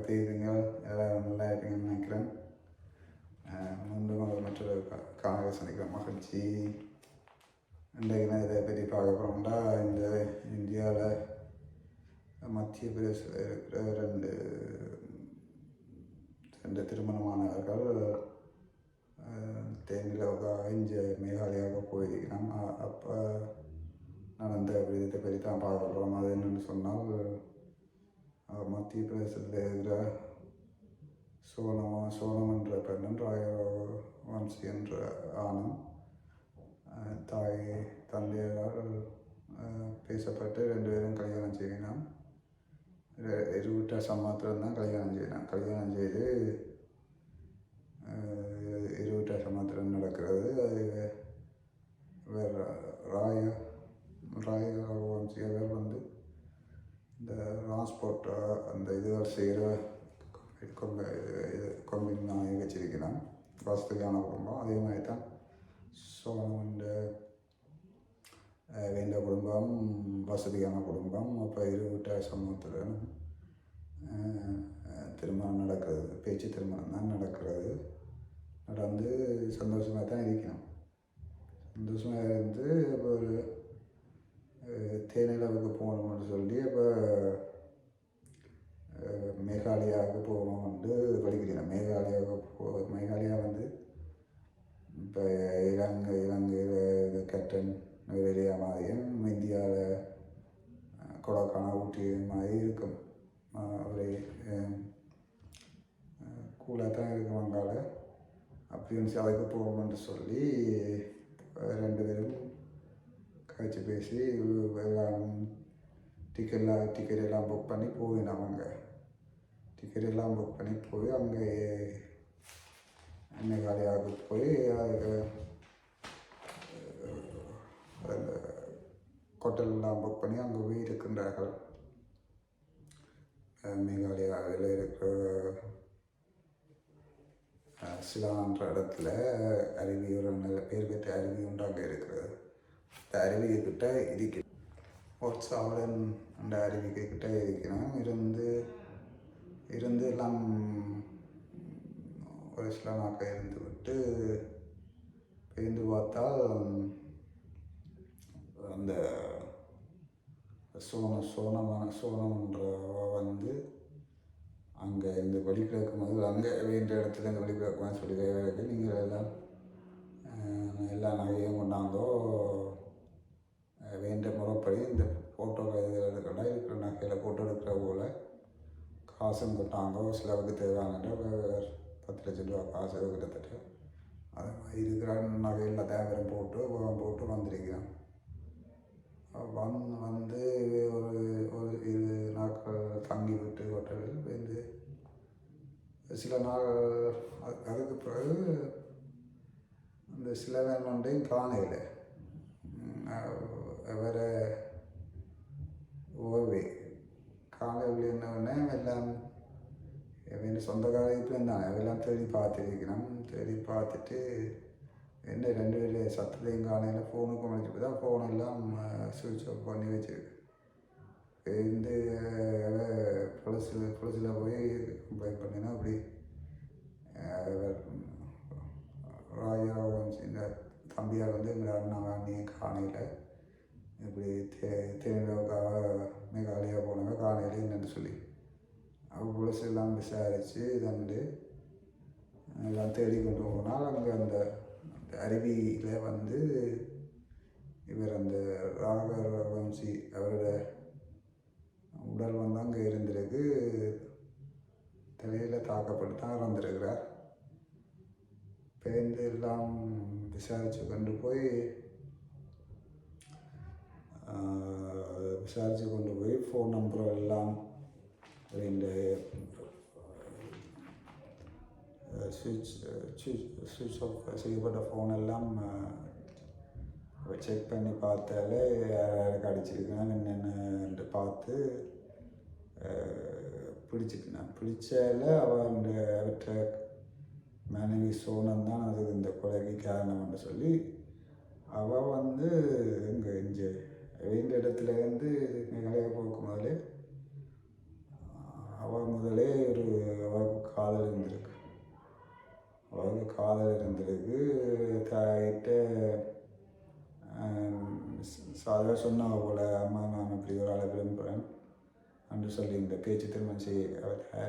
எப்படி இருங்க எல்லாம் நல்லா இருப்பீங்கன்னு நினைக்கிறேன். மீண்டும் ஒரு மற்றொரு காணொலி சந்திக்கிற மகிழ்ச்சி. இன்றைக்கு நான் இதை பற்றி பார்க்க போகிறோம்னா, இந்த இந்தியாவில் மத்திய பிரதேசத்தில் இருக்கிற ரெண்டு திருமணமானவர்கள் தேனிலவுக்காக இங்கே மேகாலயாவுக்கு போயிருக்கிறோம். அப்போ நடந்த விதத்தை பற்றி தான் பார்க்க போகிறோம். அது என்னென்னு சொன்னால், மத்திய பிரதேசத்தில் இருக்கிற சோனம் என்ற பெண்ணும் ராயவன்சி என்ற ஆணும் தாய் தந்தையால் பேசப்பட்டு 2 பேரும் கல்யாணம் செய்யணும். 20 சம்மதத்தில் தான் கல்யாணம் செய்யணும். கல்யாணம் செய்து 20 சம்மதத்தில் நடக்கிறது. அது வேறு ராயவன்சி அவர் வந்து இந்த டிரான்ஸ்போர்ட் அந்த இதுகள் செய்கிற கொம்பின் வச்சிருக்கிறான். வசதியான குடும்பம். அதே மாதிரி தான் சோனம் வேண்ட குடும்பம் வசதியான குடும்பம். அப்போ 20 சமூகத்தில் திருமணம் நடக்கிறது. பேச்சு திருமணம் தான் நடக்கிறது. நடந்து சந்தோஷமாக தான் இருக்கணும். சந்தோஷமாக இருந்து இப்போ ஒரு தேனிலவுக்கு போகணும்னு சொல்லி அப்போ மேகாலயாவுக்கு போகணும்னு படிக்கிறேன். மேகாலயா வந்து இப்போ இலங்கையில் கேப்டன் வெளியா மாதிரியும் இந்தியாவில் கொடைக்கானல் ஊட்டி மாதிரி இருக்கும். ஒரு கூலாக தான் இருக்கும் அங்கால. அப்படின்னு அதுக்கு போகணும்னு சொல்லி 2 பேரும் கழிச்சு பேசி டிக்கெட் எல்லாம் புக் பண்ணி போயினோம். அங்கே டிக்கெட் எல்லாம் புக் பண்ணி போய் அங்கே மேகாலயாவுக்கு போய் ஹோட்டல்லாம் புக் பண்ணி அங்கே போய் இருக்கின்றார்கள். மேகாலயாவில் இருக்கிற சிலான்ற இடத்துல அருவி, ஒரு நல்ல பேர் பெற்ற அருவி ஒன்று அங்கே இருக்கிறது. இந்த அருவிக்கிட்ட இருக்கு ஒட்சாவடன் அந்த அருவிக்கிட்ட இருக்கணும். இருந்து எல்லாம் ஒரு சில நாட்கள் இருந்து விட்டு பேருந்து பார்த்தால் அந்த சோனம்ன்றவ வந்து அங்கே இந்த வெளிக்கிழக்கு முதல் அங்கே வேண்ட இடத்துல இந்த வெளிக்கிழக்குன்னு சொல்லி வேறு நீங்கள் எல்லா நகையும் கொண்டாந்தோ வேண்ட முறைப்படி இந்த ஃபோட்டோ எடுக்கலாம் இருக்கிற நகையில் ஃபோட்டோ எடுக்கிற போல் காசும் கொட்டாங்கோ. சிலவுக்கு தேவையான 10 லட்சம் ரூபா காசு கிட்டத்தட்ட அது மாதிரி இருக்கிற நகையில் தேவையும் போட்டு வந்திருக்கிறேன். வந்து ஒரு 20 நாட்கள் தங்கி விட்டு ஹோட்டலில் வந்து சில நாள் அதுக்கு பிறகு அந்த சில வேண்டையும் காணையில் வேறு ஓய்வு காலையில் என்னவுடனே எல்லாம் என் சொந்த காலத்தில் இருந்தாங்க. அதெல்லாம் தேடி பார்த்துருக்கணும். தேடி பார்த்துட்டு என்ன 2 பேர் சத்தத்தையும் காலையில் ஃபோனுக்கும் வச்சுட்டு தான் ஃபோனெல்லாம் சுவிட்ச் ஆஃப் பண்ணி வச்சுருக்கு. இந்த புலசில் போய் கம்ப்ளைண்ட் பண்ணினா அப்படி ராயவன்சி இந்த தம்பியார் வந்து எங்களை அண்ணி காணையில் இப்படி தேனிலவுக்காக மேகாலயா போனவங்க காணையில் என்னென்னு சொல்லி புலசு எல்லாம் விசாரித்து தந்து எல்லாம் தேடி கொண்டு போனால் அங்கே அந்த அருவியில் வந்து இவர் அந்த ராகவன்சி அவரோட உடல் வந்து அங்கே இருந்திருக்கு. தலையில் தாக்கப்பட்டு தான் இறந்துருக்கிறார். பேருந்து எல்லாம் விசாரித்து கொண்டு போய் ஃபோன் நம்பர் எல்லாம் இந்த சுவிட்ச் ஆஃப் செய்யப்பட்ட ஃபோனெல்லாம் செக் பண்ணி பார்த்தாலே யாருக்கு அடிச்சிருக்கேன் என்னென்னு பார்த்து பிடிச்சால அவற்ற மனைவி சோனம் தான் அது இந்த கொலைக்கு காரணம்னு சொல்லி அவள் வந்து இங்கே வேண்டிய இடத்துலேருந்து மேகாலயா போகும் போது அவள் முதலே அவளுக்கு காதல் இருந்திருக்கு. அவளுக்கு காதல் இருந்திருக்கு. தாயிட்ட சாதாரண சொன்னவ போல், அம்மா நான் அப்படி ஒரு ஆளை விரும்புகிறேன் என்று சொல்லி இந்த பேச்சு திருமணம் செய்ய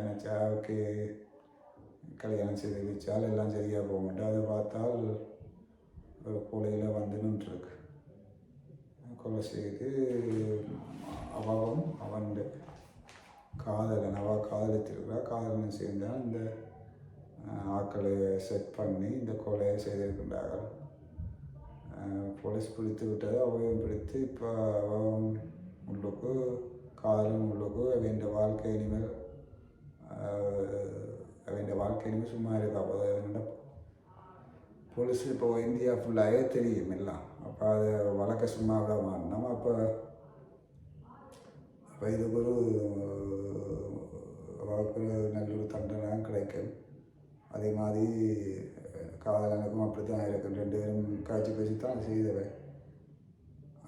நினச்சா அவருக்கு கல்யாணம் செய்து வச்சால் எல்லாம் சரியாக போக மாட்டேன். அதை பார்த்தால் ஒரு கொலையில் வந்து நின்றுருக்கு. கொலை செய்து அவன் அவன் காதலன் அவள் காதலித்திருக்கிறா. காதலன் சேர்ந்தால் இந்த ஆக்களை செட் பண்ணி இந்த கொலையை செய்திருக்கின்றார்கள். போலீஸ் பிடித்து விட்டது. அவையும் பிடித்து இப்போ அவன் உள்ளுக்கு காதலன் உள்ளுக்கு அவன் வாழ்க்கை இனிமேல் சும்மா இருக்கா போது போலீஸ் இப்போ இந்தியா ஃபுல்லாகவே தெரியும் எல்லாம். அப்போ அதை வழக்க சும்மா விட மாட்டோம். அப்போ இதுக்கு நல்ல ஒரு தண்டனை கிடைக்கும். அதே மாதிரி காதலனுக்கும் அப்படி தான் இருக்கும். 2 பேரும் காய்ச்சி பேசி தான் செய்தவை.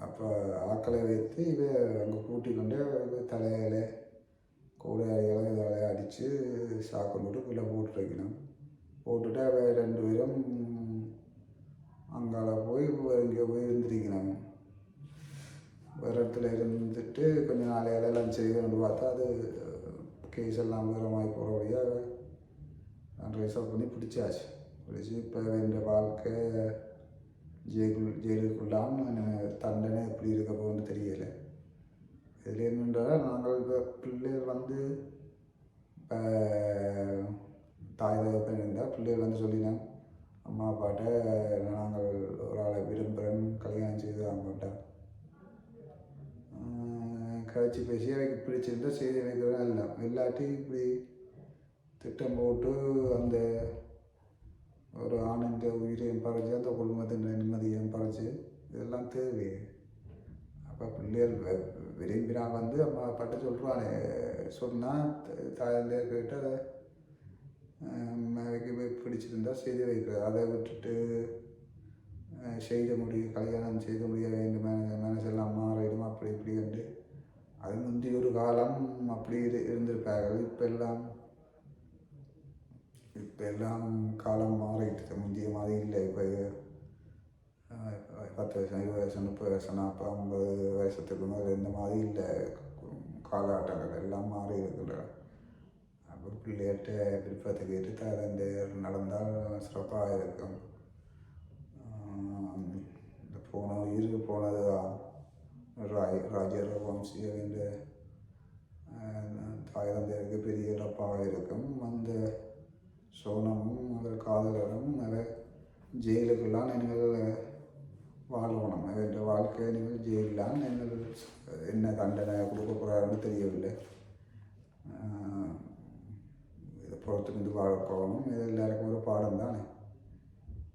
அப்போ ஆக்களை வைத்து இவை அங்கே கூட்டி கொண்டு தலையில் கூட இலையை அடித்து சாக்கு போட்டு கீழே போட்டு வைக்கணும். போட்டுட்டு அவை 2 பேரும் அங்கால போய் இங்கே போய் இருந்திருக்கணும். வேறு இடத்துல இருந்துட்டு கொஞ்சம் நாளையால் எல்லாம் செய்யணும்னு பார்த்தா அது கேஸ் எல்லாம் வேறமாகி போகிறபடியாக ரிசர்வ் பண்ணி பிடிச்சாச்சு. பிடிச்சி இப்போ இந்த வாழ்க்கை ஜெயிலுக்குள்ளான்னு தண்டனை எப்படி இருக்க போகுன்னு தெரியலை. இதில் என்னென்றால் நாங்கள் இப்போ பிள்ளைகள் வந்து தாய் தகப்பன் இருந்தால் பிள்ளைகள் வந்து சொல்லினேன், அம்மா அப்பாட்ட நாங்கள் ஒரு ஆளை விரும்புகிறேன், கல்யாணம் செய்து அம்மாட்டா கழிச்சு பேசி எனக்கு பிடிச்சிருந்தா செய்தி வைக்கிறேன். எல்லாம் இல்லாட்டி இப்படி திட்டம் போட்டு அந்த ஒரு ஆனந்த உயிரையும் பறிச்சு அந்த குடும்பத்தின் நிம்மதியையும் பறிச்சு இதெல்லாம் தேவை. அப்போ பிள்ளைகள் விரும்பினா வந்து அம்மா அப்பாட்ட சொல்கிறானே சொன்னால் தாயிலே கேட்டு அதை பிடிச்சிருந்தா செய்து வைக்கிறது. அதை விட்டுட்டு செய்த முடியும் கல்யாணம் செய்த முடிய வேண்டும் மனசெல்லாம் மாறிடும் அப்படி இப்படி என்று அது முந்தி ஒரு காலம் அப்படி இருந்திருப்பார்கள். இப்போ எல்லாம் காலம் மாறிட்டு முந்தைய மாதிரி இல்லை. இப்போ 10 வயசு 20 வயசு 30 வயசு 40 50 வயசத்துக்கு மேலே இந்த மாதிரி இல்லை. காலகட்டங்கள் எல்லாம் மாறி இருக்கின்றன. அப்போ பிள்ளைகிட்ட விருப்பத்தை கேட்டு அந்த நடந்தால் சிறப்பாக இருக்கும். இந்த போனது தான் ராஜர் வம்சி என்ற தாய் தந்தையருக்கு பெரிய இழப்பாக இருக்கும். அந்த சோனமும் அவர் காதலரும் அவர் ஜெயிலுக்கெல்லாம் நீங்கள் வாழணும். என்ற வாழ்க்கையை நீங்கள் ஜெயிலாம் என்ன தண்டனை கொடுக்க போகிறாருன்னு தெரியவில்லை. இதை பொறுத்திருந்து வாழப்போகணும். இது எல்லாருக்கும் ஒரு பாடம் தானே.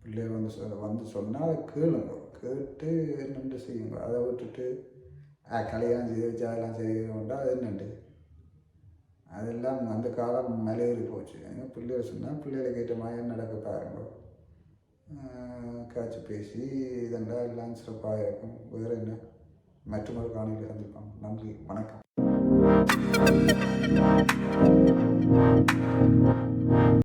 பிள்ளைகள் வந்து சொன்னால் அதை கேளுங்க, கேட்டு என்னென்று செய்யுங்க. அதை விட்டுட்டு கல்யாணம் செய்து வச்சு அதெல்லாம் செய்யணும்டா அது என்னண்டு அதெல்லாம் அந்த காலம் மலையேறி போச்சு. பிள்ளைகள் சொன்னால் பிள்ளைகளை கேட்ட மாதிரி நடக்க பாருங்க. காய்ச்சி பேசி இதெல்லாம் எல்லாம் சிறப்பாக இருக்கும். வேறு என்ன மற்றொரு காணொளியில் சந்திப்போம். நன்றி, வணக்கம்.